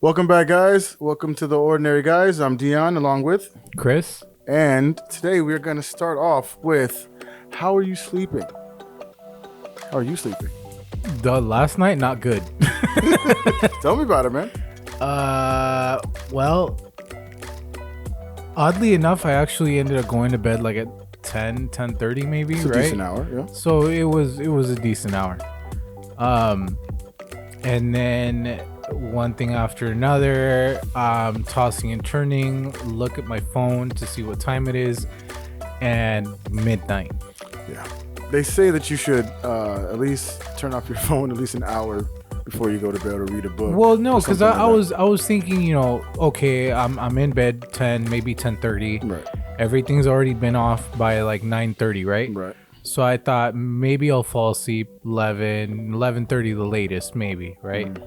Welcome back, guys. Welcome to the Ordinary Guys. I'm Dion, along with Chris? and today we're going to start off with how are you sleeping? How are you sleeping? The last night, not good. Tell me about it, man. Well, oddly enough, I actually ended up going to bed like at 10:30 maybe, It's a right? decent hour, yeah. So it was a decent hour. And then one thing after another, tossing and turning, look at my phone to see what time it is, and midnight. Yeah. They say that you should at least turn off your phone at least an hour before you go to bed or read a book. Well, no, or because something I like was thinking, okay, I'm in bed 10, maybe 10:30. that. Right, Everything's already been off by like 9:30, right? right. So I thought maybe I'll fall asleep 11:30 the latest, maybe, right?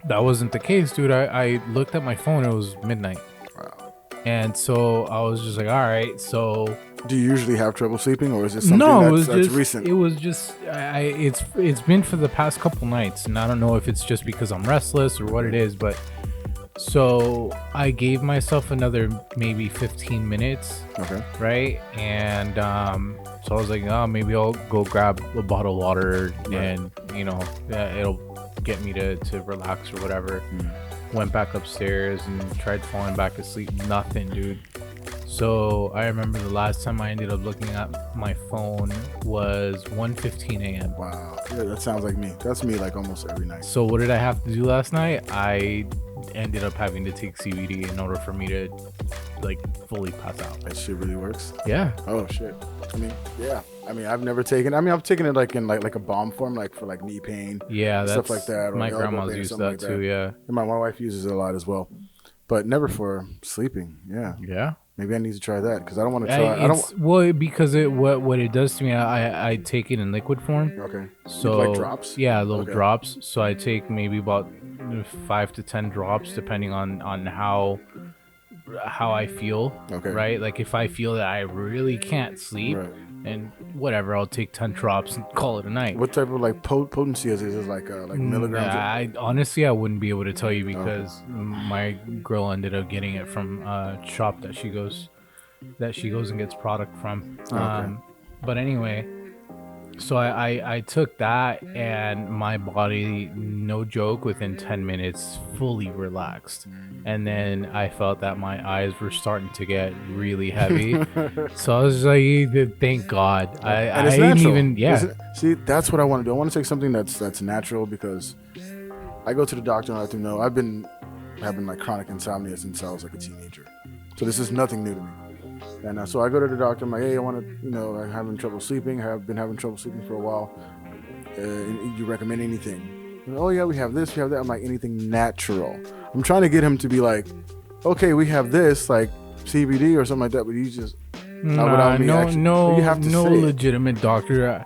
That wasn't the case, dude. I looked at my phone, it was midnight. Wow. And so I was just like, all right, so Do you usually have trouble sleeping, or is it something no, that's recent? it was just it's been for the past couple nights, and I don't know if it's just because I'm restless or what it is, but so I gave myself another maybe 15 minutes, Okay. right? And so I was like, oh, maybe I'll go grab a bottle of water, and it'll get me to relax or whatever. Went back upstairs and tried falling back asleep. Nothing, dude. So I remember the last time I ended up looking at my phone was 1:15 a.m. Wow. Yeah, that sounds like me. That's me like almost every night. So what did I have to do last night? I ended up having to take CBD in order for me to like fully pass out. That shit really works. Yeah. Oh shit. I mean, yeah. I mean, I've never taken. I mean, I've taken it like in like a balm form, like for like knee pain. Yeah, that's Stuff like that, or My elbow grandma's pain or used something that like too. that. Yeah. And my wife uses it a lot as well, but never for sleeping. Yeah. Yeah. Maybe I need to try that because I don't want to try. I don't. Well, because what it does to me, I take it in liquid form. Okay. So Like drops. Yeah, little Okay. drops. So I take maybe about 5 to 10 drops, depending on how I feel. Okay. Right. Like if I feel that I really can't sleep, Right. and whatever, I'll take 10 drops and call it a night. What type of like potency is it? Is it like milligrams? I honestly I wouldn't be able to tell you because my girl ended up getting it from a shop that she goes and gets product from. Okay. But anyway, so I took that, and my body, no joke, within 10 minutes fully relaxed. And then I felt that my eyes were starting to get really heavy. So I was like, thank God. And I it's didn't natural. even, yeah. See, that's what I want to do. I want to take something that's natural because I go to the doctor and I let them know I've been having like chronic insomnia since I was like a teenager. So this is nothing new to me. And so I go to the doctor. I'm like, hey, I want to, I'm having trouble sleeping. I've been having trouble sleeping for a while. You recommend anything? Oh yeah, we have this, we have that. I'm like, anything natural. I'm trying to get him to be like, okay, we have this, like CBD or something like that. But you just not without me actually. You have to no say it. legitimate doctor,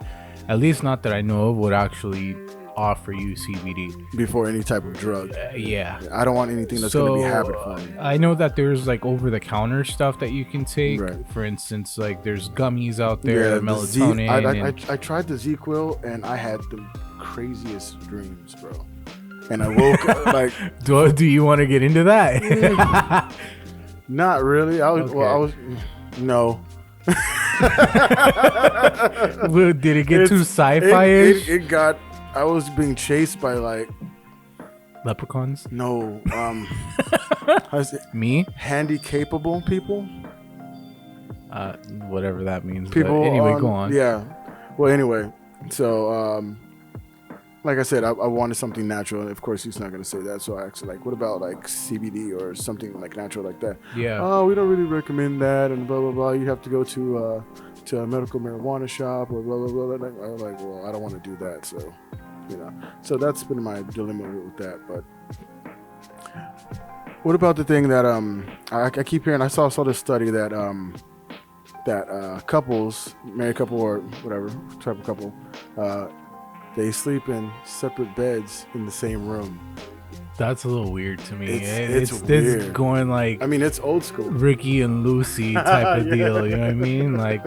at least not that I know of, would actually offer you CBD. Before any type of drug. Yeah. I don't want anything that's going to be habit forming. I know that there's like over-the-counter stuff that you can take. Right. For instance, like there's gummies out there, the melatonin. I tried the ZQL and I had the craziest dreams, bro. And I woke up like, do you want to get into that? not really. No. Well, did it get too sci-fi-ish? It got. I was being chased by like Leprechauns? no how's it? Me? Handy capable people. Whatever that means. People. But anyway, go on. Yeah. Well, anyway, so like I said, I wanted something natural, and of course he's not gonna say that. So I asked, like, what about like CBD or something like natural like that? Yeah. Oh, we don't really recommend that, and blah blah blah. You have to go to a medical marijuana shop or blah blah blah. I was like, well, I don't want to do that, so So that's been my dilemma with that. But what about the thing that I keep hearing? I saw this study that couples, married couple or whatever type of couple, they sleep in separate beds in the same room. That's a little weird to me. It's This weird. going like I mean, it's old school. Ricky and Lucy type of Yeah. deal. You know what I mean? Like,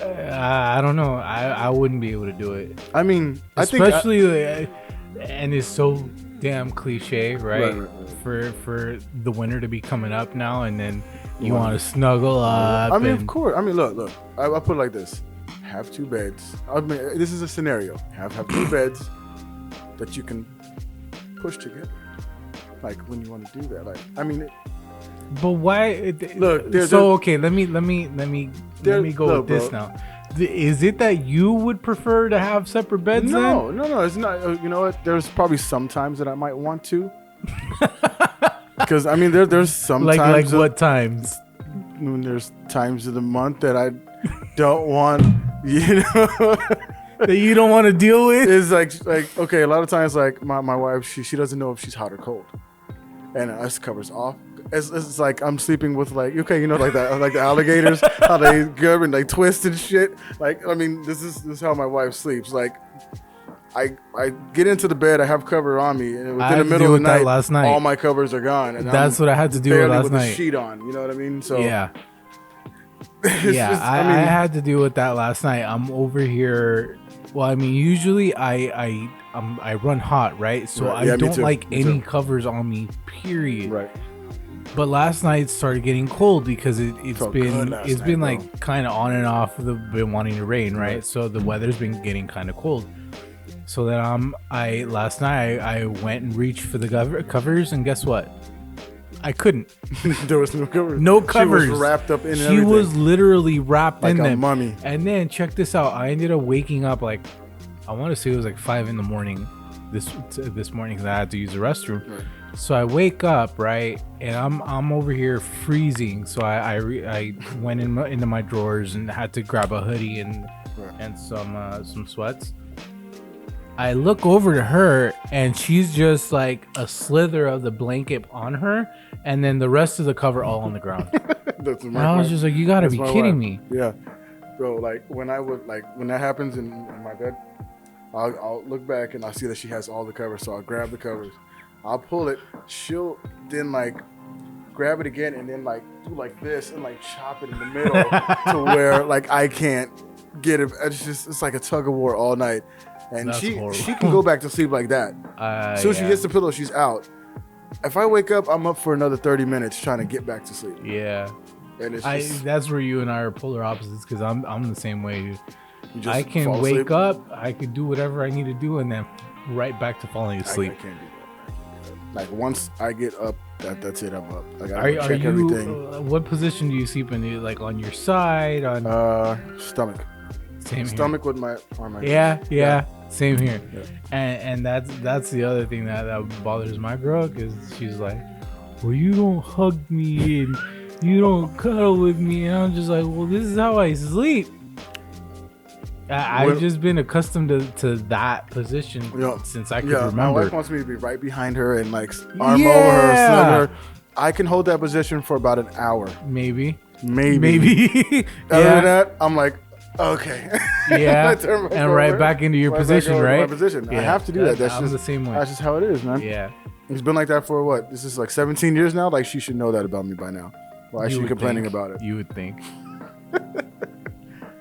I don't know. I wouldn't be able to do it. I mean, I think Especially, and it's so damn cliche, right? Right. For the winter to be coming up now, and then you want to snuggle up. I mean, and, of course. I mean, look. I put it like this: have 2 beds. I mean, this is a scenario. Have 2 beds that you can push together. Like when you want to do that. Like, I mean. But why? Look, okay. Let me go with this now. Is it that you would prefer to have separate beds? No. It's not. You know what? There's probably some times that I might want to. Because I mean, there's some like times. What times? When there's times of the month that I don't want, you know. That you don't want to deal with. It's like okay. A lot of times, like my wife, she doesn't know if she's hot or cold, and us covers off. It's like I'm sleeping with like you know like that like the alligators how they go and they twist and shit. Like I mean this is how my wife sleeps. Like I get into the bed, I have cover on me, and within the middle of the night, last night, all my covers are gone. And that's what I had to do with last night. The sheet on, you know what I mean? So yeah. I had to deal with that last night. I'm over here. Well, I mean, usually I run hot, right? So right. I don't like any covers on me, period. Right. But last night started getting cold because it's been like kind of on and off. Been wanting to rain, right? So the weather's been getting kind of cold. So then last night I went and reached for the covers, and guess what? I couldn't. There was no covers. No covers. She was wrapped up in. She was literally wrapped like in a them. mummy. And then check this out. I ended up waking up like I want to say it was like 5 a.m. this morning because I had to use the restroom. Right. So I wake up, right, and I'm over here freezing. So I went into my drawers and had to grab a hoodie and some sweats. I look over to her and she's just like a slither of the blanket on her, and then the rest of the cover all on the ground. And I was just like, you gotta be kidding me. Yeah, bro. Like when that happens in my bed, I'll look back and I'll see that she has all the covers. So I'll grab the covers. I'll pull it. She'll then like grab it again and then like do like this and like chop it in the middle to where like I can't get it. It's like a tug of war all night. And that's she horrible. She can go back to sleep like that. As soon as she hits the pillow, she's out. If I wake up, I'm up for another 30 minutes trying to get back to sleep. Yeah. And it's that's where you and I are polar opposites because I'm the same way. I can fall wake asleep. up, I can do whatever I need to do, and then right back to falling asleep. I can't do that. Like once I get up, that's it. I'm up. Like I Are check you? everything. What position do you sleep in? Like on your side? On Stomach. same Stomach with my arm. Yeah. Same here. Yeah. And that's the other thing that bothers my girl because she's like, well, you don't hug me and you don't cuddle with me, and I'm just like, well, this is how I sleep. I've just been accustomed to that position since I could remember. My wife wants me to be right behind her and like arm over her, snuggle her. I can hold that position for about an hour. Maybe. Other than that, I'm like, okay. Yeah. And right back into your position, right? My position. Yeah. I have to do that. That's I'm just the same way. That's just how it is, man. Yeah. It's been like that for what? This is like 17 years now. Like she should know that about me by now. Why is she complaining about it? You would think.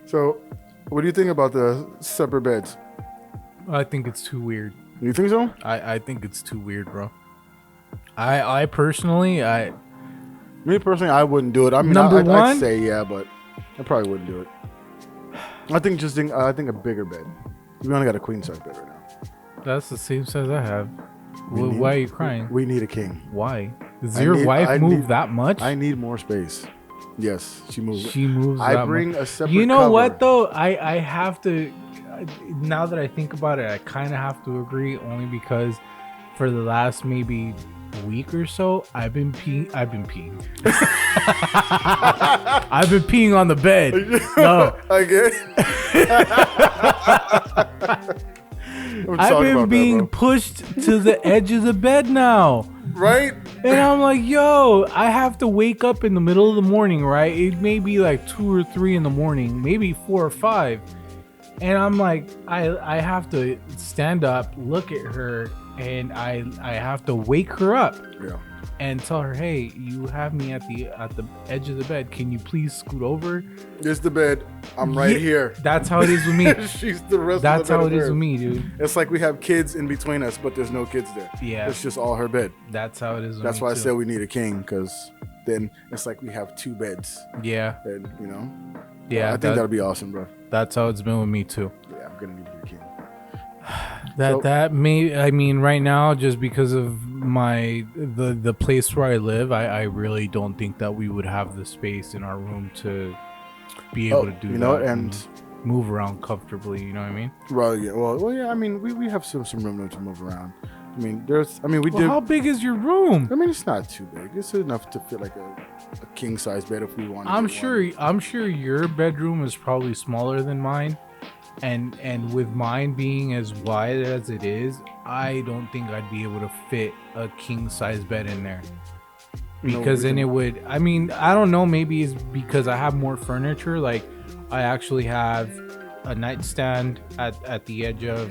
So, what do you think about the separate beds? I think it's too weird. You think so? I think it's too weird, bro. I personally, Me personally, I wouldn't do it. I mean, I'd say yeah, but I probably wouldn't do it. I think a bigger bed. We only got a queen size bed right now. That's the same size I have. Why are you crying? We need a king. Why? Does your wife move that much? I need more space. Yes, she moves. She moves. I bring a separate. You know cover. what though? I have to. Now that I think about it, I kind of have to agree. Only because for the last maybe week or so, I've been peeing. I've been peeing on the bed. No, I've been being pushed to the edge of the bed now. Right? And I'm like, yo, I have to wake up in the middle of the morning, right? It may be like 2 or 3 in the morning, maybe 4 or 5. And I'm like, I have to stand up, look at her, and I have to wake her up Yeah. and tell her, hey, you have me at the edge of the bed. Can you please scoot over? There's the bed. I'm right here. That's how it is with me. She's the rest That's of the bed. how it is with me, dude. It's like we have kids in between us, but there's no kids there. Yeah. It's just all her bed. That's how it is with That's me why I too. said we need a king, because then it's like we have 2 beds. Yeah. And, you know? Yeah. I think that'll be awesome, bro. That's how it's been with me too. Yeah, I'm going to need a king. That may, I mean, right now, just because of the place where I live, I really don't think that we would have the space in our room to be able to do you know, that and move around comfortably. You know what I mean? well, yeah. I mean, we have some room to move around. I mean, we Well, did. how big is your room? I mean, it's not too big. It's enough to fit like a king size bed if we want. I'm sure your bedroom is probably smaller than mine, and with mine being as wide as it is, I don't think I'd be able to fit a king size bed in there. Because then it would, I mean, I don't know, maybe it's because I have more furniture. Like, I actually have a nightstand at the edge of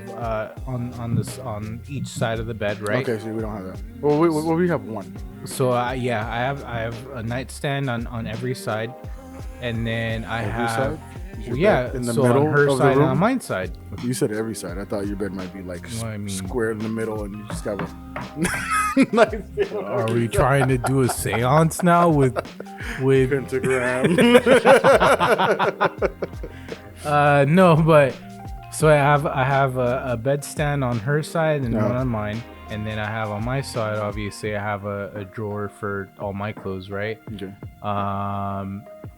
on each side of the bed, right? Okay, so we don't have that. Well, we have one. So I have a nightstand on every side, and then I Every have side? Is your yeah, bed in the so middle on her of the side and room? on mine side. You said every side. I thought your bed might be like Well, I mean- square in the middle, and you just got a nice Are we trying to do a seance now with pentagram. no, but so I have a bed stand on her side and Yeah. one on mine, and then I have on my side, obviously I have a drawer for all my clothes, right? Okay.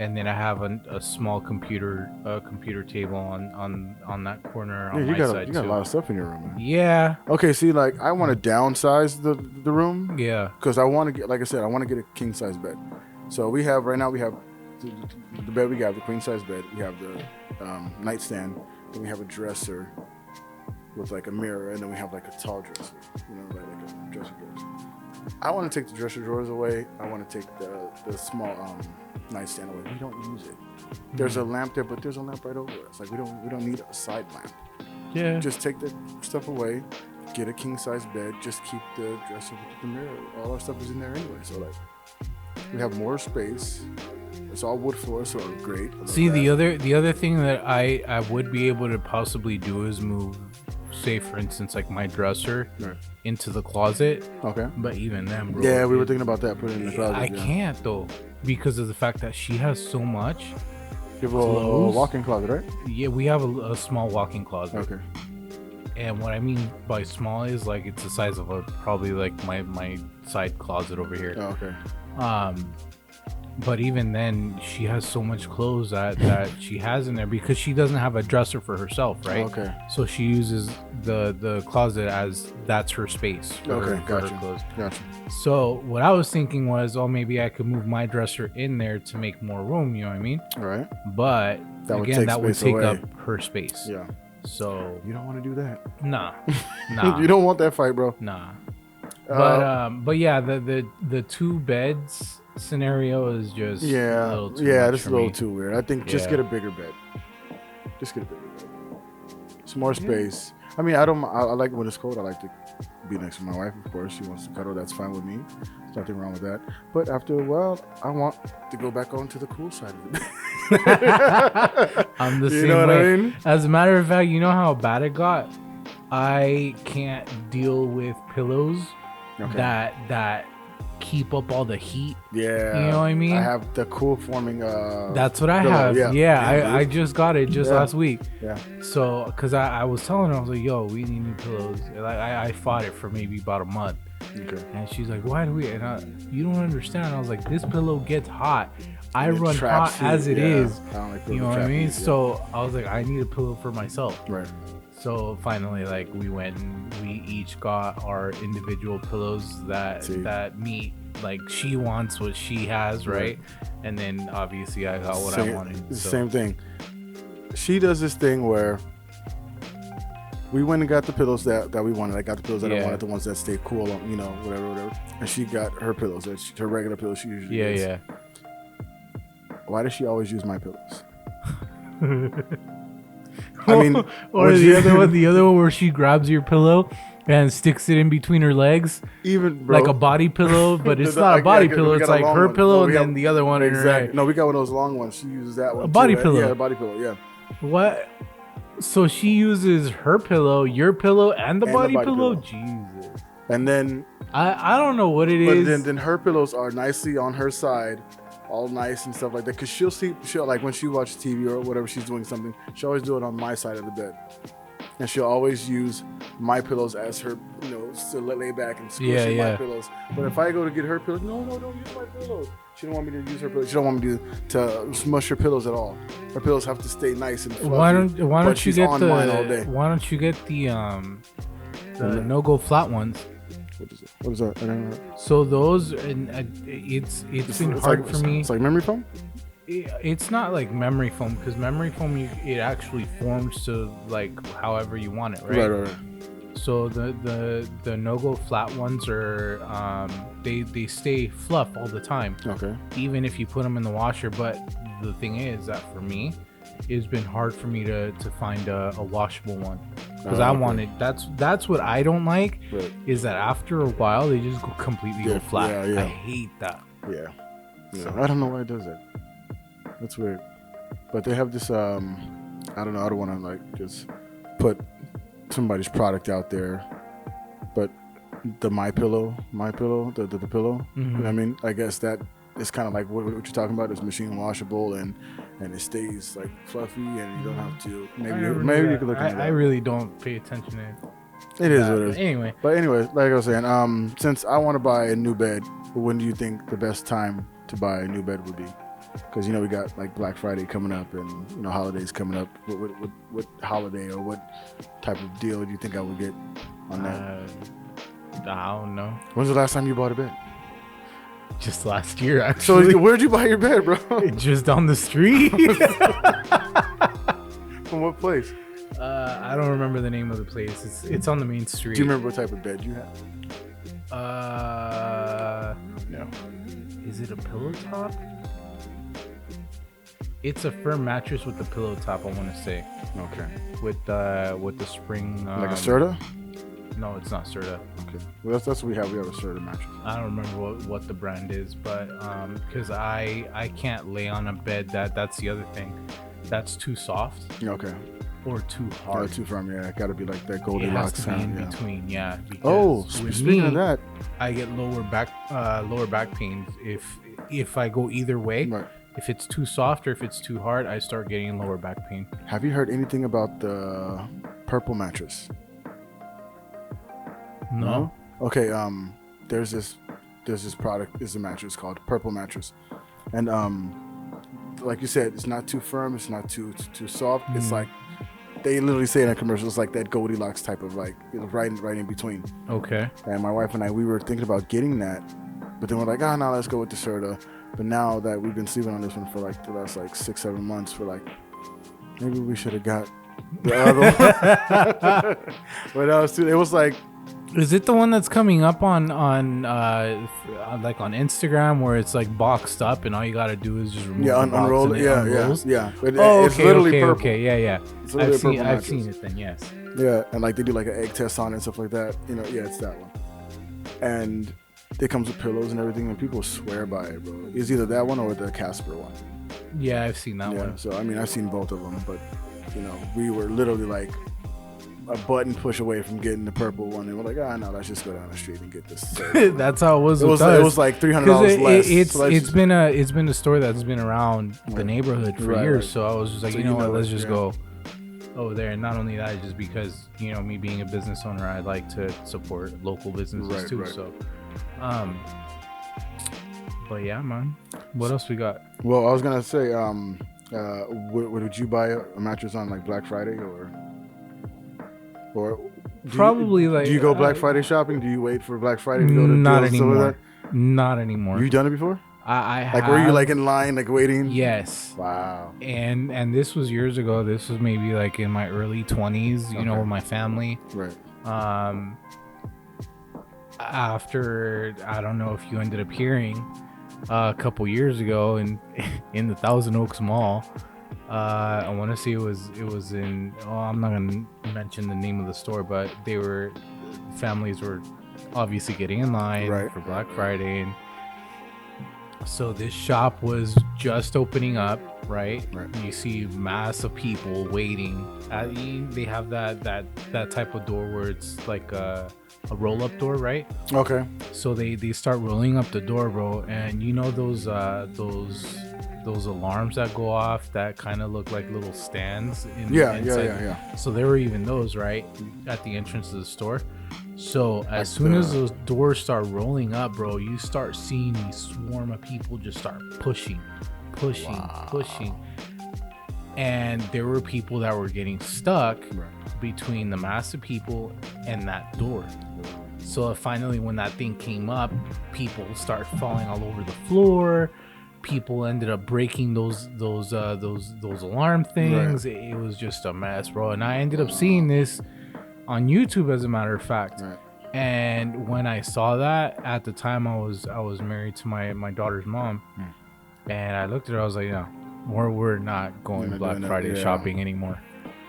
And then I have a small computer table on that corner on Yeah, my you got side a too. lot of stuff in your room, man. Yeah, Okay, see, like I want to downsize the room yeah, because I want to get, like I said, I want to get a king size bed. So we have right now the bed we got, the queen size bed. We have the nightstand. Then we have a dresser with like a mirror, and then we have like a tall dresser, you know, like a dresser drawers. I want to take the dresser drawers away. I want to take the small nightstand away. We don't use it. There's a lamp there, but there's a lamp right over us. Like we don't need a side lamp. yeah. Just take the stuff away, get a king size bed, just keep the dresser with the mirror. All our stuff is in there anyway. So like we have more space. It's all wood floor, so great. I love See, that. the other thing that I would be able to possibly do is move, say for instance, like my dresser Right. into the closet. Okay. But even then, bro, Yeah, we were it- thinking about that. Put it in the closet. I yeah. can't though, because of the fact that she has so much. You have a Clothes. walk-in closet, right? Yeah, we have a small walk-in closet. Okay. And what I mean by small is like it's the size of probably like my side closet over here. Oh, okay. But even then, she has so much clothes that she has in there because she doesn't have a dresser for herself, right? Okay. So she uses the closet as that's her space for, Okay, her, for her gotcha. clothes. Gotcha. So what I was thinking was, oh, maybe I could move my dresser in there to make more room. You know what I mean? All right. But That would again, take that would space take away. up her space. Yeah. So You don't want to do that. nah. You don't want that fight, bro. Nah. Uh, But yeah, the 2 beds scenario is just a Yeah. little too Yeah, much that's a for little me. too weird. I think just Yeah. get a bigger bed. Just get a bigger bed. It's more space. I mean, I like when it's cold. I like to be next to my wife. Of course, she wants to cuddle. That's fine with me. There's nothing wrong with that. But after a while, I want to go back onto the cool side of the bed. I'm the You same know what way. I mean? As a matter of fact, you know how bad it got? I can't deal with pillows Okay. that keep up all the heat. Yeah. You know what I mean? I have the cool forming. That's what I pillow, have. yeah. Yeah, I just got it just Yeah. last week. Yeah. So, because I was telling her, I was like, yo, we need new pillows. Like, I fought it for maybe about a month. Okay. And she's like, why do we? And you don't understand. I was like, this pillow gets hot. I It run hot traps heat, as it yeah. is. I don't like You pillows know what I trap mean? heat, yeah. So I was like, I need a pillow for myself. Right. So finally, like we went and we each got our individual pillows that See. that meet. Like she wants what she has, right? And then obviously I got what I wanted. It's the So, same thing. She does this thing where we went and got the pillows that we wanted. I got the pillows that I Yeah. wanted, the ones that stay cool, you know, whatever. And she got her pillows, her regular pillows she usually yeah, gets. yeah. Why does she always use my pillows? I mean, or would the you- other one, where she grabs your pillow and sticks it in between her legs Even bro, like a body pillow, but it's The- not a body yeah, pillow. we It's got a like long her one. pillow No, and we then have- the other one in her exactly. right. No, we got one of those long ones. She uses that one. body too. pillow. Yeah, a body pillow. Yeah. What? So she uses her pillow, your pillow, and the body pillow. pillow. Jesus. And then, I don't know what it but is. then her pillows are nicely on her side, all nice and stuff like that. Cause she'll like when she watches TV or whatever she's doing something, she'll always do it on my side of the bed, and she'll always use my pillows as her, to lay back and squish my pillows. But if I go to get her pillows, no, don't use my pillows. She don't want me to use her pillows. She don't want me to smush her pillows at all. Her pillows have to stay nice and fluffy. Why don't but you she's get on the mine all day. Why don't you get the no-go flat ones? What is it? What is that? I don't know. So those, and it's been hard for me. It's like memory foam. It's not like memory foam, because memory foam it actually forms to like however you want it, right? Right. So the no-go flat ones are they stay fluff all the time, Okay. even if you put them in the washer. But the thing is that for me, it's been hard for me to find a washable one, because I okay. wanted that's what I don't like, Right. is that after a while they just go completely go flat. yeah. I hate that. Yeah. I don't know why it does that. That's weird. But they have this I don't know, I don't want to like just put somebody's product out there, but the my pillow, the pillow, Mhm. I mean, I guess that is kind of like what you're talking about. Is machine washable and it stays like fluffy and you don't have to maybe you could look into that. I really don't pay attention to it. It is what it is. Anyway, But anyway, like I was saying, since I want to buy a new bed, when do you think the best time to buy a new bed would be? Because we got like Black Friday coming up and holidays coming up. What holiday or what type of deal do you think I would get on that? I don't know. When's the last time you bought a bed? Just last year, So actually. where'd you buy your bed, bro? Just down the street. From what place? I don't remember the name of the place. It's on the main street. Do you remember what type of bed you had? No. Is it a pillow top? It's a firm mattress with the pillow top, I want to say. Okay. With the spring. Like a Serta? No, it's not Serta. Okay. Well, that's what we have. We have a Serta mattress. I don't remember what the brand is, but because I can't lay on a bed that's the other thing. That's too soft Okay. or too hard. Too firm. Yeah, it got to be like that It has Goldilocks to be in sound. Yeah. between, yeah. Oh, because with speaking me, of that, I get lower back pains if I go either way. right. If it's too soft or if it's too hard, I start getting lower back pain. Have you heard anything about the purple mattress? No. Okay. There's this product. It's a mattress called Purple Mattress, and like you said, it's not too firm. It's not too soft. It's like they literally say in a commercial, it's like that Goldilocks type of like right in between. Okay. And my wife and I, we were thinking about getting that, but then we're like, no, let's go with the Serta. But now that we've been sleeping on this one for like the last like 6-7 months, we're like, maybe we should have got the other one. But it was like, Is it the one that's coming up on like on Instagram where it's like boxed up and all you gotta do is just remove the box unroll and it. it Yeah. unrolls? But Oh, it's literally purple. okay. Yeah. It's literally a purple I've mattress. seen it then. Yes. Yeah, and like they do like an egg test on it and stuff like that. Yeah, it's that one. And it comes with pillows and everything, and people swear by it, bro. It's either that one or the Casper one. Yeah, I've seen that Yeah, one. so I mean, I've seen both of them, but we were literally like a button push away from getting the purple one, and we're like, no, let's just go down the street and get this. That's how it was. It with us. was like $300 less. It's been a store that's been around the neighborhood for years. Right. So I was just like, So you know what, let's it, just yeah. go over there. And not only that, just because me being a business owner, I like to support local businesses too. Right. So, but yeah, man. What else we got? Well, I was gonna say, would you buy a mattress on like Black Friday or Probably like. Do you go Black Friday shopping? Do you wait for Black Friday to go to Not deals and stuff like anymore. Not anymore. You done it before? I have. Like, were you like in line, like waiting? Yes. Wow. And this was years ago. This was maybe like in my early 20s, Okay. with my family. Right. After, I don't know if you ended up hearing a couple years ago in the Thousand Oaks Mall. I want to say it was in. Oh, I'm not gonna mention the name of the store, but they were families were obviously getting in line Right. for Black Friday, and so this shop was just opening up, right? Right. You see mass of people waiting. They have that type of door where it's like a roll-up door, right? Okay. So they start rolling up the door, bro, and you know those alarms that go off that kind of look like little stands inside. So there were even those right at the entrance of the store. So as soon as those doors start rolling up, bro, you start seeing these swarm of people just start pushing, and there were people that were getting stuck between the mass of people and that door. So finally, when that thing came up, people start falling all over the floor. People ended up breaking those alarm things. Right. It was just a mess, bro. And I ended up seeing this on YouTube, as a matter of fact. Right. And when I saw that, at the time I was married to my daughter's mom, and I looked at her. I was like, no, we're not going Black Friday shopping anymore.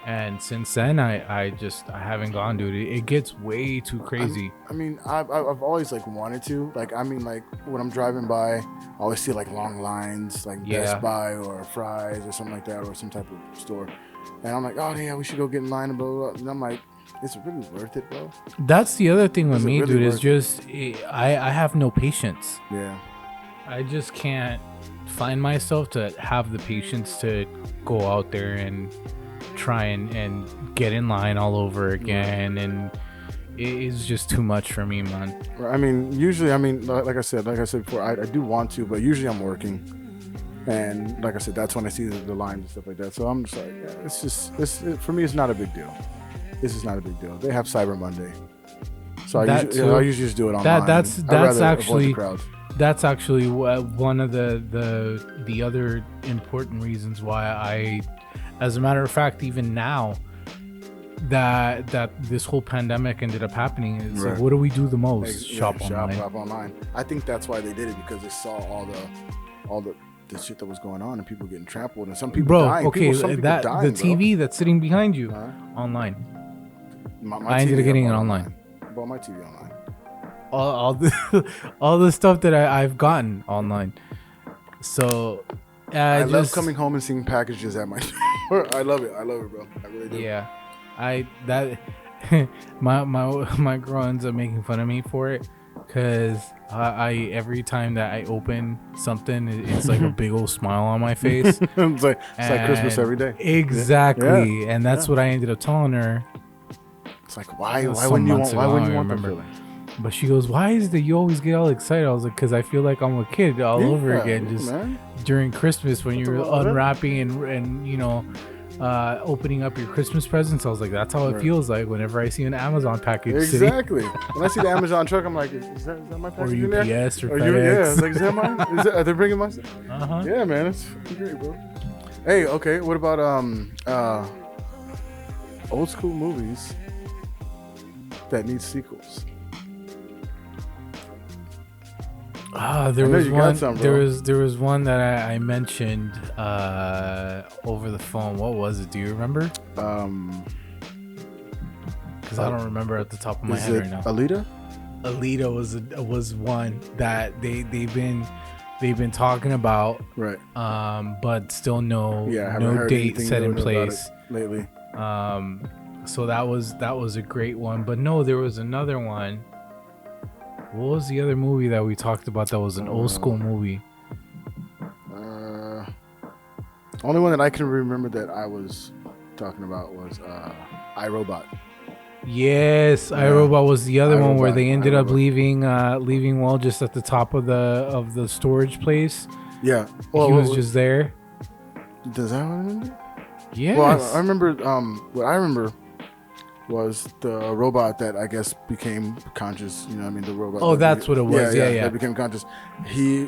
And since then, I haven't gone, dude. It gets way too crazy. I've always like wanted to. Like when I'm driving by, I always see like long lines, like Best Buy or Fry's or something like that, or some type of store. And I'm like, oh yeah, we should go get in line and blah blah blah. And I'm like, is it really worth it, bro? That's the other thing with me, really, dude. Is just I have no patience. Yeah. I just can't find myself to have the patience to go out there and try and get in line all over again, and it is just too much for me, man. Usually, like I said before, I do want to, but usually I'm working, and like I said, that's when I see the lines and stuff like that. So I'm just like, yeah, for me, it's not a big deal. This is not a big deal. They have Cyber Monday, so I usually just do it online. That's actually one of the other important reasons why as a matter of fact, even now that this whole pandemic ended up happening, it's like, what do we do the most? Shop online. I think that's why they did it, because they saw all the shit that was going on and people getting trampled and some people dying. The TV that's sitting behind you, online. I ended up getting it online. I bought my TV online. All the stuff that I've gotten online. So I love coming home and seeing packages at my door. I love it, bro. I really do. Yeah, my girl ends up making fun of me for it, because I every time that I open something, it's like a big old smile on my face. it's like Christmas every day. Exactly, and that's what I ended up telling her. It's like, why wouldn't you want the feeling? But she goes, why is it that you always get all excited? I was like, because I feel like I'm a kid all over again, just during Christmas when you're unwrapping and opening up your Christmas presents. I was like, that's how it feels like whenever I see an Amazon package. Exactly. When I see the Amazon truck, I'm like, is that my package in there? Or UPS or FedEx. Like, is that mine? Are they bringing my stuff? Yeah, man, it's great, bro. Hey, okay, what about old school movies that need sequels? There was one that I mentioned over the phone. What was it? Do you remember? Because I don't remember at the top of my head right now. Alita? Alita was one that they've been talking about, right? But still no date set in place lately. So that was a great one. But no, there was another one. What was the other movie that we talked about that was an old school movie? Only one that I can remember that I was talking about was iRobot. Yes, iRobot was the other one where they ended up leaving Walt just at the top of the storage place. Yeah, he was just there. Does that remember? Yes. Well, I remember. What I remember was the robot that I guess became conscious. You know what I mean? The robot. Oh, that's what it was. Yeah. That became conscious. He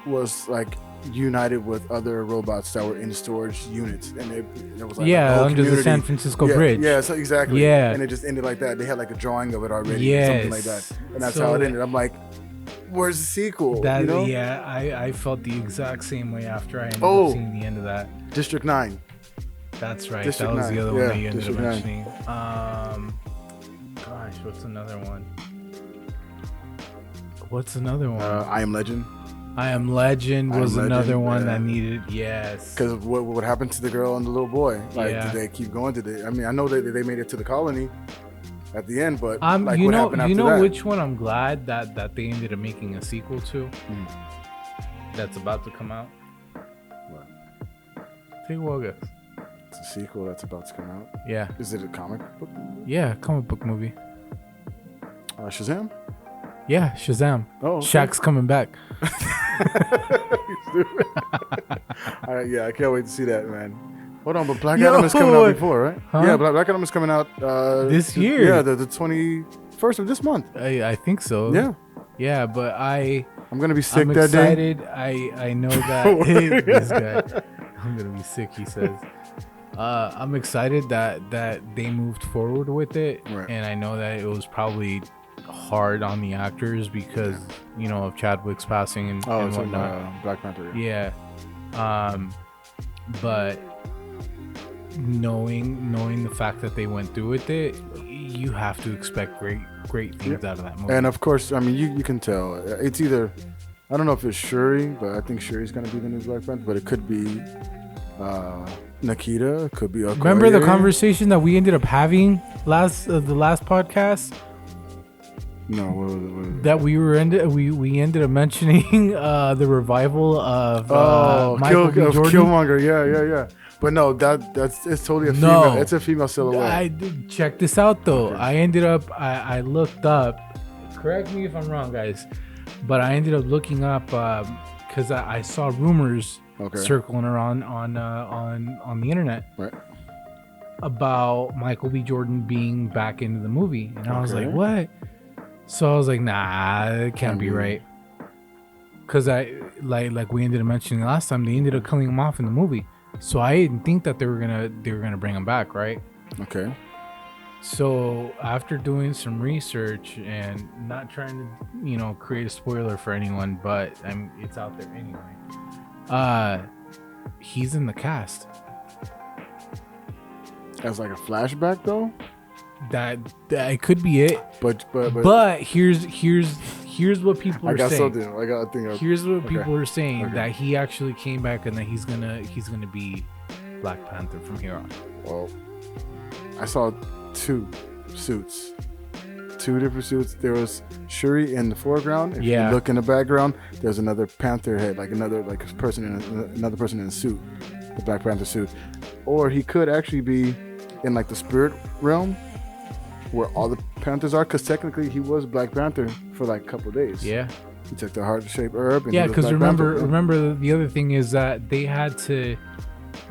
was like united with other robots that were in storage units, and it was like under the San Francisco Bridge. Yeah, so exactly. Yeah, and it just ended like that. They had like a drawing of it already, something like that, and that's how it ended. I'm like, where's the sequel? Yeah, I felt the exact same way after I ended up seeing the end of that. District 9. That's right. That was the other one that you ended up mentioning. Gosh, what's another one? What's another one? I Am Legend. I Am Legend was another one yeah. that needed, yes. Because what happened to the girl and the little boy? Like, Yeah. did they keep going? Did they? I mean, I know that they made it to the colony at the end, but like, you what know, happened after you know that? which one I'm glad that they ended up making a sequel to. That's about to come out. What? Take a wild guess. It's a sequel that's about to come out. Yeah, Is it a comic book? yeah, comic book movie. Shazam? Yeah, Shazam. Oh, okay. Shaq's coming back. All right, yeah, I can't wait to see that, man. Hold on, but Black Adam is coming out before, right? Huh? Yeah, Black Adam is coming out This year. Yeah, the 21st of this month. I think so. Yeah, Yeah, but I'm I'm gonna be sick that day. excited. I know that this guy. I'm gonna be sick. He says. I'm excited that they moved forward with it, Right. and I know that it was probably hard on the actors because of Chadwick's passing and It's whatnot. Black Panther. Yeah. But knowing the fact that they went through with it, you have to expect great things out of that movie. And of course, I mean, you can tell it's either, I don't know if it's Shuri, but I think Shuri's gonna be the new Black Panther, but it could be Nikita, it could be Okoye. Remember the conversation that we ended up having the last podcast No, what was it? that we ended up mentioning the revival of Michael B. Jordan. Killmonger, yeah. But no, it's totally a female. It's a female silhouette. Check this out though. Okay. I ended up I looked up. Correct me if I'm wrong, guys, but I ended up looking up because I saw rumors circling around on the internet Right. about Michael B. Jordan being back into the movie, and I was Okay. like, what? So I was like, nah, it can't be right. Because I like we ended up mentioning last time, they ended up killing him off in the movie. So I didn't think that they were gonna bring him back, right? Okay. So after doing some research and not trying to create a spoiler for anyone, but it's out there anyway. He's in the cast. As like a flashback though. That it could be it. But here's what people I are got saying. something. I got a thing. Here's what people are saying, Okay. that he actually came back and that he's gonna be Black Panther from here on. Well, I saw two suits. Two different suits. There was Shuri in the foreground. If you look in the background, there's another Panther head, like another another person in a suit, the Black Panther suit. Or he could actually be in like the spirit realm, where all the Panthers are, because technically he was Black Panther for like a couple of days. Yeah. He took the heart-shaped herb. And Yeah, he was because Black Panther. remember the other thing is that they had to,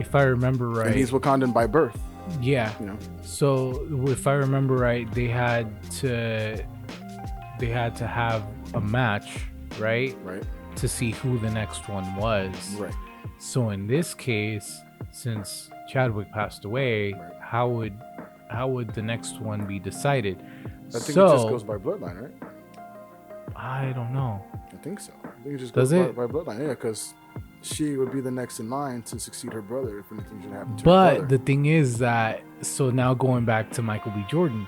if I remember right. And he's Wakandan by birth. Yeah. You know. So if I remember right, they had to have a match, right? Right. To see who the next one was. Right. So in this case, since Chadwick passed away, Right. how would the next one be decided? I think it just goes by bloodline, right? I don't know. I think so. I think it just Does goes it? by bloodline. Yeah, because she would be the next in line to succeed her brother if anything should happen to her But brother. the thing is that, so now going back to Michael B. Jordan,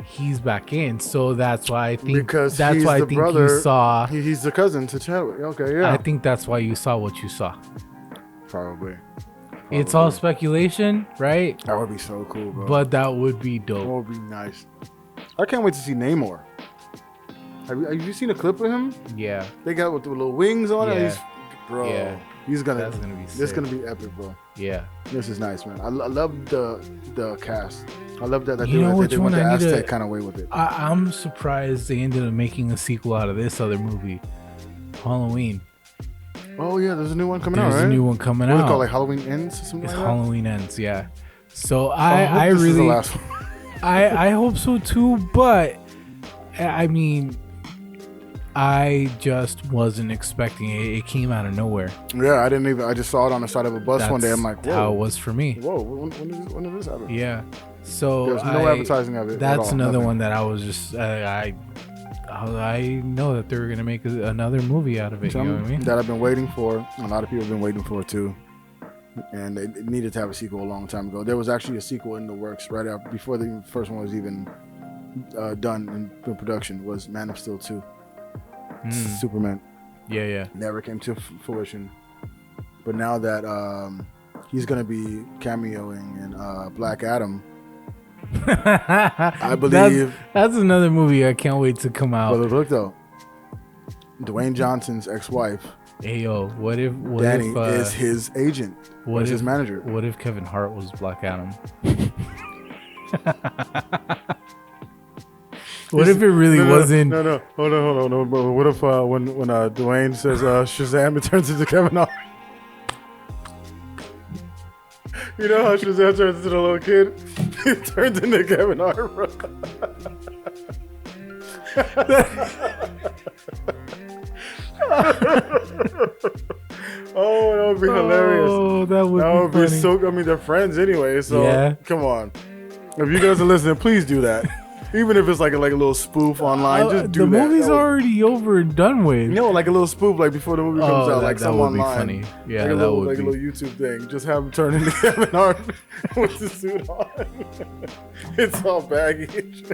he's back in. So that's why I think Because that's he's why I the think brother, you saw. He's the cousin to Chadwick. Okay, yeah. I think that's why you saw what you saw. Probably. It's all speculation, right? That would be so cool, bro. But that would be that dope. would be nice. I can't wait to see Namor. Have you seen a clip of him? Yeah, They got with the little wings on it. Yeah. Bro, Yeah. he's gonna. that's gonna be This sick. is gonna be epic, bro. Yeah. This is nice, man. I love the cast. I love that You know they which went one the I need to- Aztec kind of way with it. I'm surprised they ended up making a sequel out of this other movie, Halloween. Oh yeah, there's a new one coming There's out, right? a new one coming What's out. it called, like Halloween Ends or something It's like that? Halloween Ends, yeah. So I I hope this is the really last one. I hope so too, but I mean, I just wasn't expecting it. It came out of nowhere. Yeah, I didn't even. I just saw it on the side of a bus one day. I'm like, That's how it whoa, was for me. whoa. When did this happen? Yeah. So There's no advertising of it. at That's all, another nothing. one that I was just I know that they were gonna make another movie out of it. You know what I mean? That I've been waiting for. A lot of people have been waiting for too. And it needed to have a sequel a long time ago. There was actually a sequel in the works right after, before the first one was even done in production was Man of Steel 2. Mm. Superman Yeah. never came to fruition, but now that he's gonna be cameoing in Black Adam, I believe. That's another movie I can't wait to come out. But look though, Dwayne Johnson's ex-wife, Hey yo, what if Danny, is his agent. What is if his manager? What if Kevin Hart was Black Adam? What if it really wasn't? No. Hold on. No, but what if when Dwayne says Shazam, it turns into Kevin Hart? You know how Shazam turns into the little kid? It turns into Kevin Hart, bro. Oh, that would be hilarious. Oh, that would be funny. so. I mean, they're friends anyway, so Yeah. Come on. If you guys are listening, please do that. Even if it's like a little spoof online, just do the that. movie's That would- already over and done with. like a little spoof, like before the movie comes out, like that some would be online. funny. Yeah, like a that little, would like be. a little YouTube thing. Just have him turn into Kevin Hart with the suit on. It's all baggy.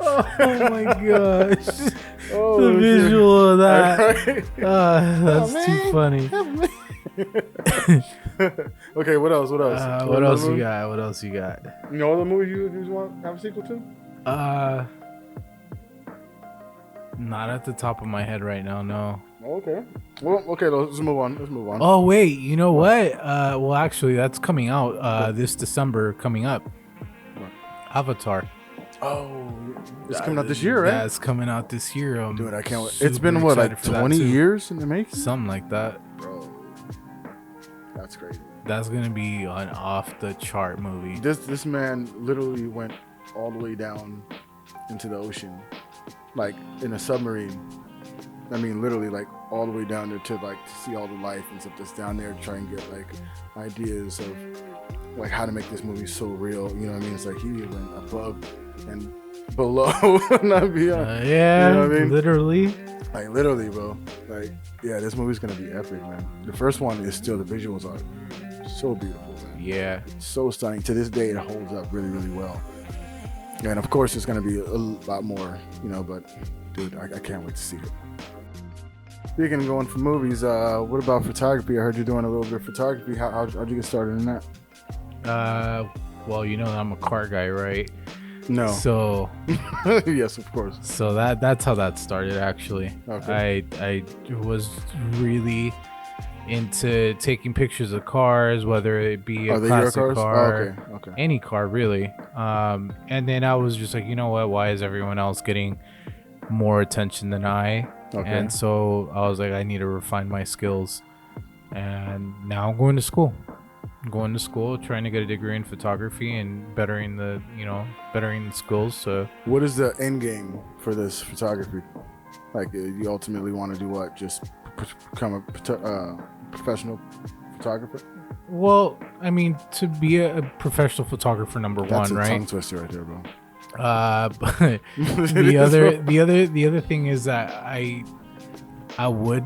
Oh my gosh. Oh, The shit. visual of that. Right? That's too funny. Okay, what else? What else? What else you got? What else you got? You know the movie you want to have a sequel to? Not at the top of my head right now, no. Okay. Well, okay, let's move on. Oh wait, you know what? Well actually that's coming out this December coming up. What? Avatar. Oh, it's coming out this year, right? Yeah, it's coming out this year. Dude, I can't wait. super It's been what, like excited for that 20 too. years in the making? Something like that. Bro, that's crazy. That's gonna be an off the chart movie. This man literally went all the way down into the ocean, like in a submarine. I mean, literally, like all the way down there to see all the life and stuff that's down there, to try and get like ideas of like how to make this movie so real. You know what I mean? It's like he went above and below, not beyond. Yeah, You know what I mean? literally. Like literally, bro. Like, yeah, this movie's gonna be epic, man. The first one is still, the visuals are so beautiful, man. Yeah. So stunning. To this day, it holds up really, really well. And of course, it's gonna be a lot more, but dude, I can't wait to see it. Speaking of going for movies, what about photography? I heard you're doing a little bit of photography. How'd you get started in that? Well, I'm a car guy, right? No. So Yes, of course. so that's how that started actually. Okay. I was really into taking pictures of cars, whether it be a Are they your classic cars? car, Oh, okay. any car really. And then I was just like, you know what? Why is everyone else getting more attention than I? Okay. And so I was like, I need to refine my skills. And now I'm going to school. Trying to get a degree in photography and bettering the skills. So What is the end game for this photography? Like, you ultimately want to do what? Just become a professional photographer? well, I mean, to be a professional photographer, number That's one, a right? tongue twister right there, bro. But the other thing is that I would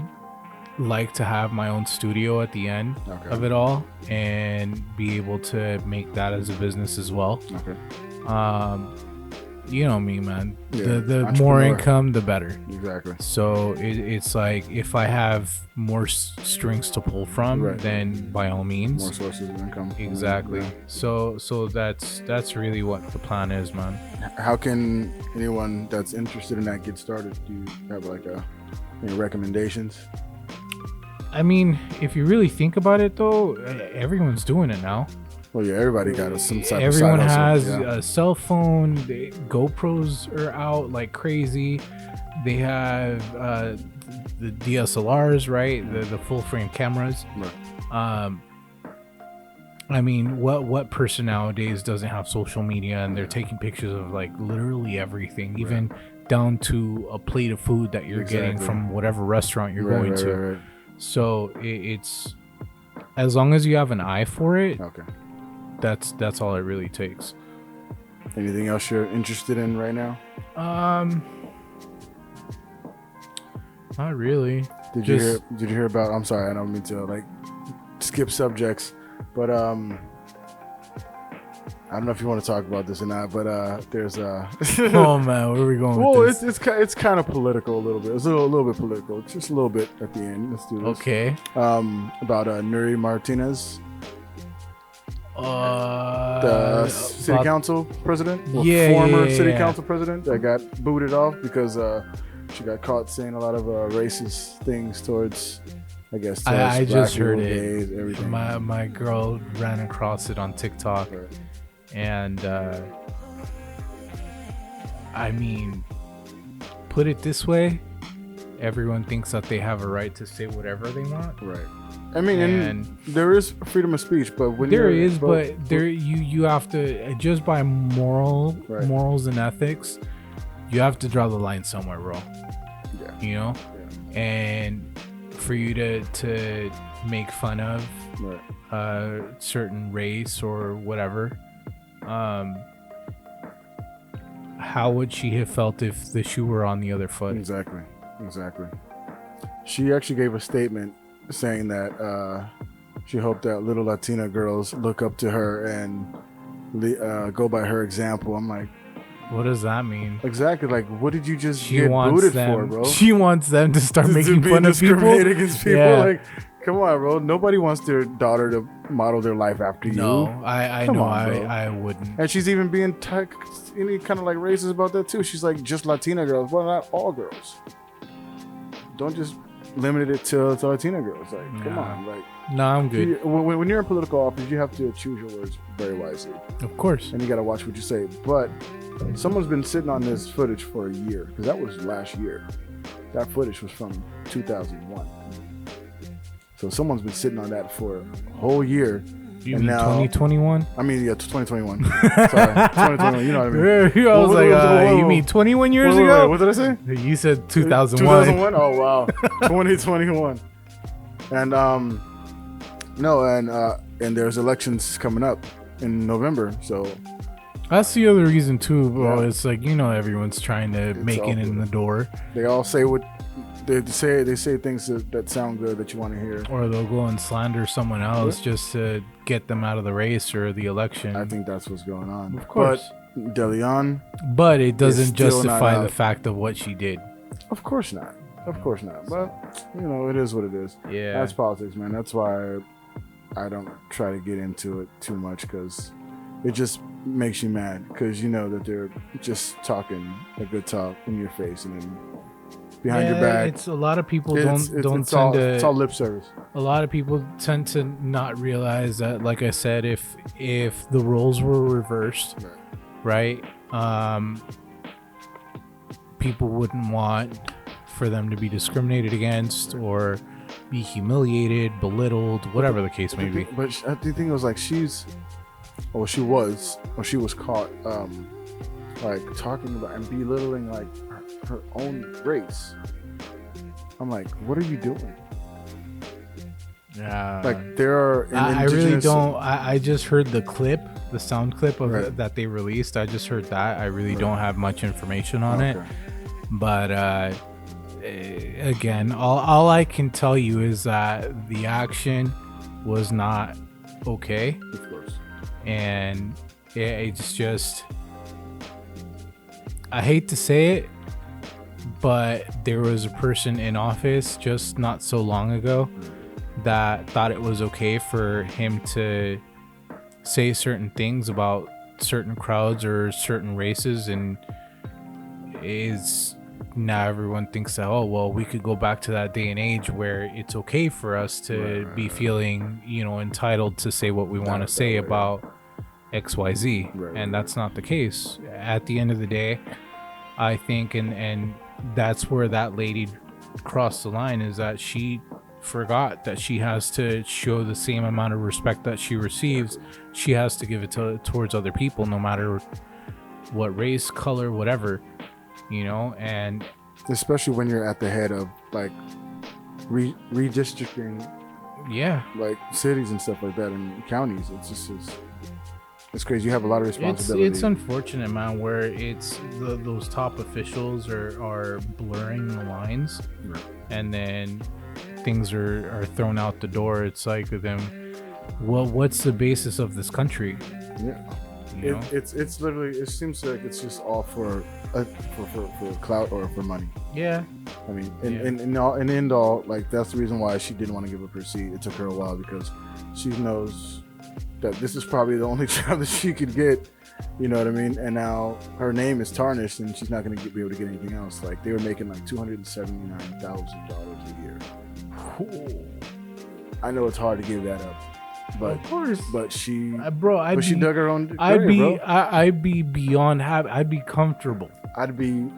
like to have my own studio at the end Okay. of it all and be able to make that as a business as well. Okay. You know me, man. Yeah, The more entrepreneur. income, the better. Exactly. So it's like if I have more strings to pull from, Right. then by all means. More sources of income. Exactly. Yeah. So that's really what the plan is, man. How can anyone that's interested in that get started? Do you have like any recommendations? I mean, if you really think about it, though, everyone's doing it now. Well, yeah, everybody got some type Everyone of side has hustle. Yeah. a cell phone. GoPros are out like crazy. They have the DSLRs, right? The full frame cameras. Right. I mean, what person nowadays doesn't have social media and they're taking pictures of like literally everything, even down to a plate of food that you're getting Exactly. from whatever restaurant you're Right, going right, to. right, right. So it's as long as you have an eye for it, Okay. that's all it really takes. Anything else you're interested in right now? Not really. Did you hear about? I'm sorry, I don't mean to like skip subjects, but I I don't know if you want to talk about this or not, but there's Oh man, where are we going well, with this? it's kind of political a little bit. It's a little bit political, just a little bit at the end. Let's do this. Okay. About Nuri Martinez, the city about- council president, well, Yeah, former yeah, city yeah. council president that got booted off because she got caught saying a lot of racist things towards, I guess, towards I black just people, heard it. gays, everything. My girl ran across it on TikTok, Right. and I mean, put it this way: everyone thinks that they have a right to say whatever they want. Right. I mean, and And there is freedom of speech, but when there you're, is, but there you have to, just by Right. morals and ethics, you have to draw the line somewhere, bro. Yeah. You know, and for you to make fun of Right. certain race or whatever, how would she have felt if the shoe were on the other foot? Exactly. She actually gave a statement saying that she hoped that little Latina girls look up to her and go by her example. I'm like, What does that mean? exactly. Like, what did you just She get wants booted them. for, bro? She wants them to start To making be fun of people. discriminated against people. Yeah. Like, come on, bro. Nobody wants their daughter to model their life after No, you. I Come know, on, bro. I wouldn't. And she's even being any kind of like racist about that too. She's like, just Latina girls. Well, not all girls. Don't just limit it to Latina girls. Like, come Yeah. on. Like, No, I'm good. when you're in political office, you have to choose your words very wisely, Of course. and you got to watch what you say. But someone's been sitting on this footage for a year, because that was last year. That footage was from 2001. So someone's been sitting on that for a whole year. You And mean now- 2021? I mean, yeah, 2021. Sorry, 2021. You know what I mean? I was Whoa, like, whoa, whoa, you whoa. mean 21 years Wait, ago? what did I say? You said 2001. 2001. Oh wow, 2021. And and there's elections coming up in November, so That's the other reason too, bro. Yeah. It's like, you know, everyone's trying to make all it in the door, they all say what they say. They say things that sound good that you want to hear. or they'll go and slander someone else just to get them out of the race or the election. I think that's what's going on. Of course. But DeLeon, But it doesn't still not justify the out. fact of what she did. of course not. Of course not. But you know, it is what it is. Yeah. That's politics, man. That's why I don't try to get into it too much, because it just makes you mad, because you know that they're just talking a good talk in your face, and then behind your back, It's a lot of people it's don't all, tend it's all to. lip service. A lot of people tend to not realize that, like I said, if the roles were reversed, right, people wouldn't want for them to be discriminated against or be humiliated, belittled, whatever the case may be. But the thing was, like, she was caught like talking about and belittling like her own race. I'm like, what are you doing? Yeah. Like, there are I really indigenous- don't. I just heard the sound clip of Right. it that they released. I just heard that. I really don't have much information on it. Okay. But again, all I can tell you is that the action was not okay, Of course. and it's just, I hate to say it, but there was a person in office just not so long ago that thought it was okay for him to say certain things about certain crowds or certain races, and is now everyone thinks that, oh well, we could go back to that day and age where it's okay for us to be feeling, you know, entitled to say what we want to say about XYZ. Right. And that's not the case. At the end of the day, I think, and that's where that lady crossed the line, is that she forgot that she has to show the same amount of respect that she receives. She has to give it towards other people, no matter what race, color, whatever, you know. And Especially when you're at the head of like redistricting yeah, like cities and stuff like that, and counties. It's just it's crazy. You have a lot of responsibility. it's unfortunate, man, where it's those top officials are blurring the lines, Right. and then things are thrown out the door. It's like them, well, what's the basis of this country? Yeah. You know? It's literally, it seems like it's just all for clout or for money. Yeah. I mean, Yeah. in the end all, like that's the reason why she didn't want to give up her seat. It took her a while because she knows that this is probably the only job that she could get. You know what I mean? And now her name is tarnished, and she's not going to be able to get anything else. Like they were making like $279,000 a year. I know it's hard to give that up, but Of course. but she, bro, she dug her own. I'd grave, be, bro. I'd be beyond happy. I'd be comfortable. I'd be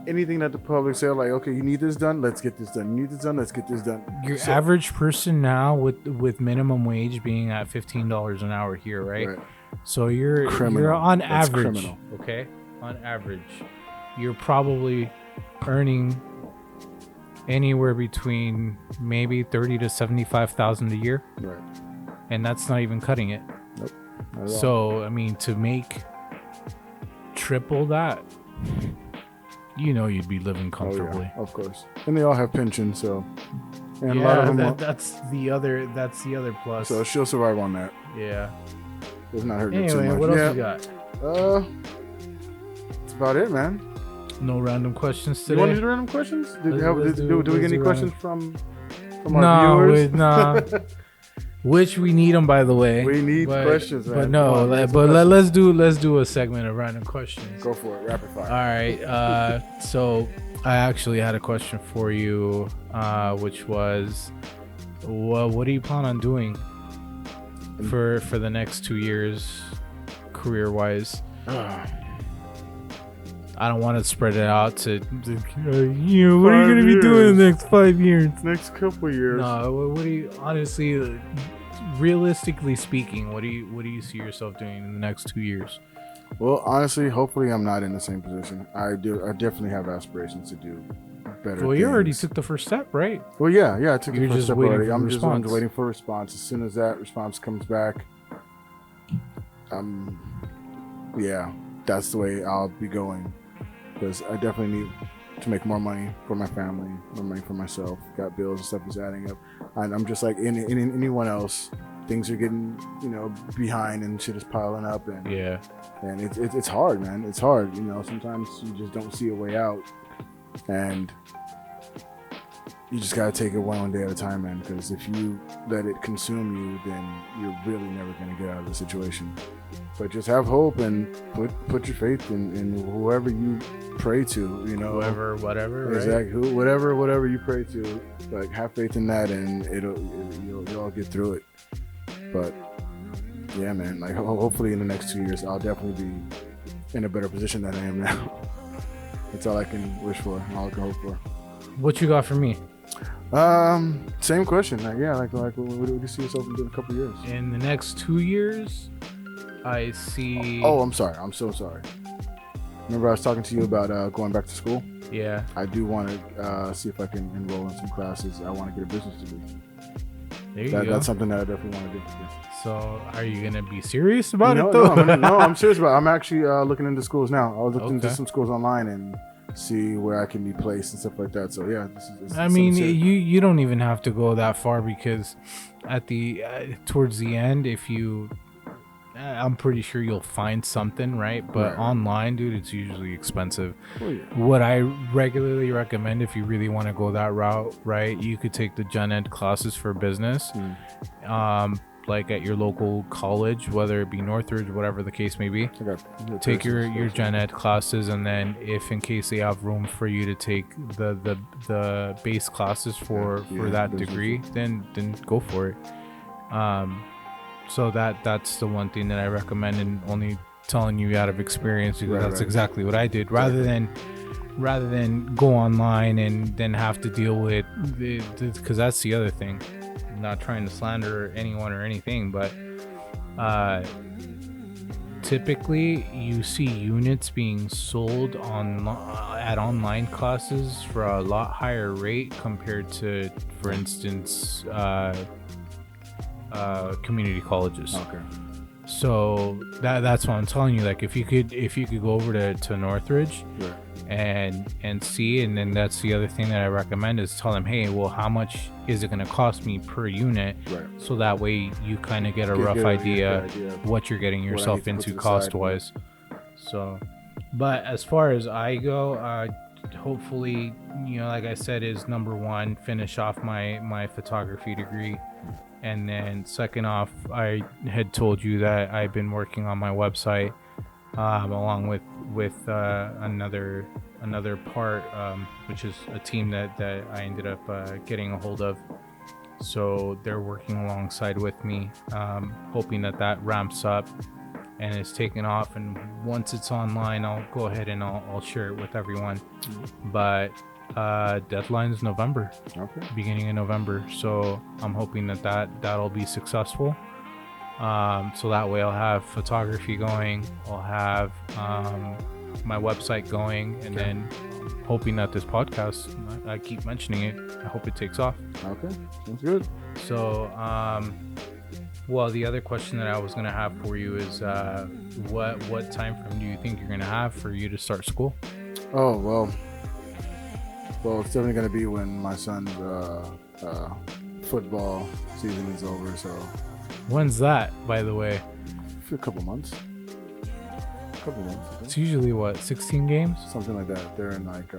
anything that the public say, like, okay, you need this done, let's get this done. You need this done, let's get this done. Your So- average person now with minimum wage being at $15 an hour here, right? So you're Criminal. on That's average, criminal. okay? On average, you're probably earning anywhere between maybe 30 to 75,000 a year, Right. and that's not even cutting it. Not at all. So I mean, to make triple that, you know, you'd be living Oh, comfortably. yeah, of course. And they all have pensions, so and a lot of them. that's the other plus. So she'll survive on that. Yeah. It's not hurting her too Anyway, much. what else yeah. you got? That's about it, man. No random questions You want to today. do random questions? Did, Let's- have, let's did, do- do we get let's any do questions from our No, viewers? nah. Which we need them, by the way. We need But- questions, man. But Come no, on, let, answer but questions. let's do a segment of random questions. Go for it, rapid fire. All right. So I actually had a question for you, which was, what do you plan on doing for the next 2 years, career wise? I don't want to spread it out to what are you 5 going to be doing in the years. next 5 years? Next couple years. No, what do you honestly, realistically speaking, what do you see yourself doing in the next 2 years? Well, honestly, hopefully I'm not in the same position. I definitely have aspirations to do better. Well, you already things. took the first step, right? Well, yeah, I took You're the first just step waiting already. for I'm the just response. waiting for a response. As soon as that response comes back, yeah, that's the way I'll be going. Because I definitely need to make more money for my family, more money for myself. Got bills and stuff is adding up, and I'm just like anyone else. Things are getting, behind, and shit is piling up, and Yeah. and it's hard, man. It's hard, Sometimes you just don't see a way out, and you just gotta take it one day at a time, man. Because if you let it consume you, then you're really never gonna get out of the situation. But just have hope and put your faith in whoever you pray to, Whoever, whatever, right? Exactly. Whatever you pray to, like have faith in that, and you'll all get through it. But yeah, man, like hopefully in the next 2 years, I'll definitely be in a better position than I am now. That's all I can wish for, all I can hope for. What you got for me? Same question. Like what do you see yourself in a couple of years? In the next 2 years, I see. Oh, I'm sorry. I'm so sorry. Remember I was talking to you about going back to school? Yeah. I do want to see if I can enroll in some classes. I want to get a business degree. There you go. That's something that I definitely want to do. Yeah. So, are you gonna be serious about No, it though? I'm serious about it. I'm actually looking into schools now. I was looking into Okay. some schools online and see where I can be placed and stuff like that. So yeah, this is I mean, something serious. you don't even have to go that far because at the towards the end, if you, I'm pretty sure you'll find something, right? But Right. online, dude, it's usually expensive. Oh, yeah. What I regularly recommend if you really want to go that route, right? You could take the Gen Ed classes for business, like at your local college, whether it be Northridge, whatever the case may be. I got Take your Gen Ed classes, and then if in case they have room for you to take the base classes for Yeah, that those are degree, then go for it. So that's the one thing that I recommend, and only telling you out of experience because Right, that's right. exactly what I did. Rather than go online and then have to deal with because that's the other thing. I'm not trying to slander anyone or anything, but typically you see units being sold at online classes for a lot higher rate compared to, for instance, community colleges. Okay. So that's what I'm telling you. Like if you could go over to Northridge Right. and see, and then that's the other thing that I recommend is tell them, hey, well, how much is it going to cost me per unit? Right. So that way you kind of get a Get rough a idea of what you're getting what I yourself need to put into to the cost side. wise. So, but as far as I go, hopefully, like I said, is number one, finish off my photography degree. And then second off, I had told you that I've been working on my website, along with another part, which is a team that I ended up getting a hold of. So they're working alongside with me, hoping that ramps up and is taken off. And once it's online, I'll go ahead and I'll share it with everyone. But deadline is November. Okay. Beginning of November. So I'm hoping that'll be successful. So that way I'll have photography going, I'll have my website going, and then hoping that this podcast, I keep mentioning it, I hope it takes off. Okay. Sounds good. So well, the other question that I was going to have for you is what time frame do you think you're going to have for you to start school? Oh, well, it's definitely going to be when my son's football season is over. So When's that, by the way? for a couple months. I It's think. usually what, 16 games? Something like that. They're in like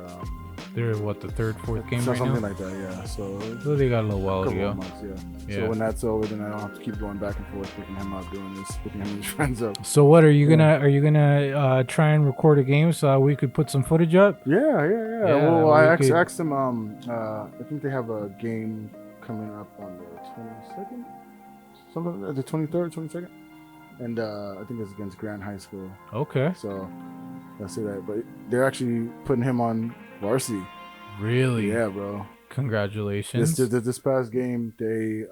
They're what, the third, fourth game right something now? like that. Yeah. So So they got a little a while to couple go. of months. Yeah. Yeah. So when that's over, then I don't have to keep going back and forth, picking him up, doing this, picking him and his friends up. So what are you Yeah. gonna try and record a game so we could put some footage up? Yeah. Yeah, Well, I we asked, could- asked him. I think they have a game coming up on the 22nd, something like that, the 23rd, 22nd, and I think it's against Grand High School. Okay. So let's say that. But they're actually putting him on varsity. Really? Yeah, bro. Congratulations. This past game, they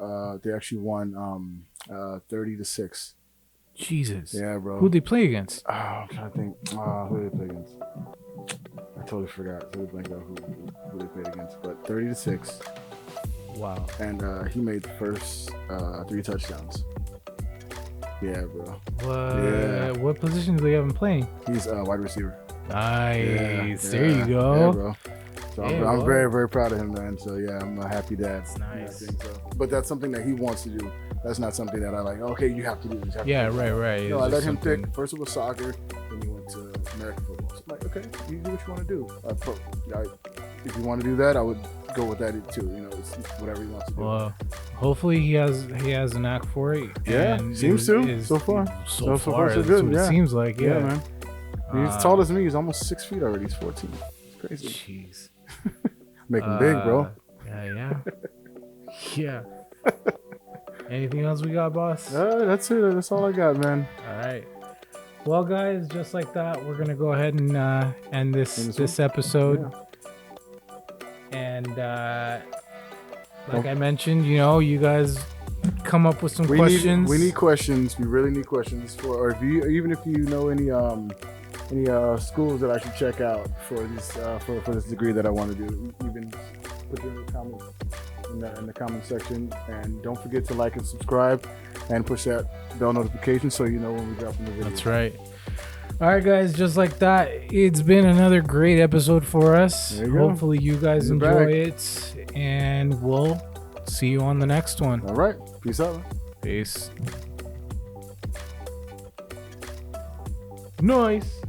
actually won 30-6. Jesus. Yeah, bro. Who'd they play against? Oh, I'm trying to think. Who did they play against? I totally forgot. I totally blanked out who they played against. But 30-6, Wow. and he made the first 3 touchdowns. Yeah, bro. What? Yeah. What position do they have him playing? He's a wide receiver. Nice. There Yeah, you yeah, go. bro. So Yeah, I'm bro. very, very proud of him, man. So yeah, I'm a happy dad. That's nice. I think so. But that's something that he wants to do. That's not something that I like. Okay, you have to do this. you have to Yeah, do this. right. No, It's I let just him something- pick. First it was soccer, then he went to American football. So I'm like, okay, you do what you want to do. If you want to do that, I would go with that too. It's whatever he wants to do. Well, hopefully he has a knack for it. Yeah, and seems to, so far. So So far, far, so that's good, what yeah. it seems like. yeah, Yeah, man. He's Uh, tall as me. He's almost 6 feet already. He's 14. It's crazy. Jeez. Make him big, bro. Yeah. Yeah. Anything else we got, boss? That's it. That's all I got, man. All right. Well, guys, just like that, we're gonna go ahead and end End this this episode. Yeah. And like I mentioned, you guys come up with some questions. We need questions. We really need questions or even if you know any schools that I should check out for this for this degree that I want to do. Even put it in the comments in the comment section, and don't forget to like and subscribe and push that bell notification so you know when we drop a new video. That's right. All right, guys, just like that, it's been another great episode for us. There you go. Hopefully you guys We're enjoy back. it, and we'll see you on the next one. All right. Peace out. Man. Peace. Nice.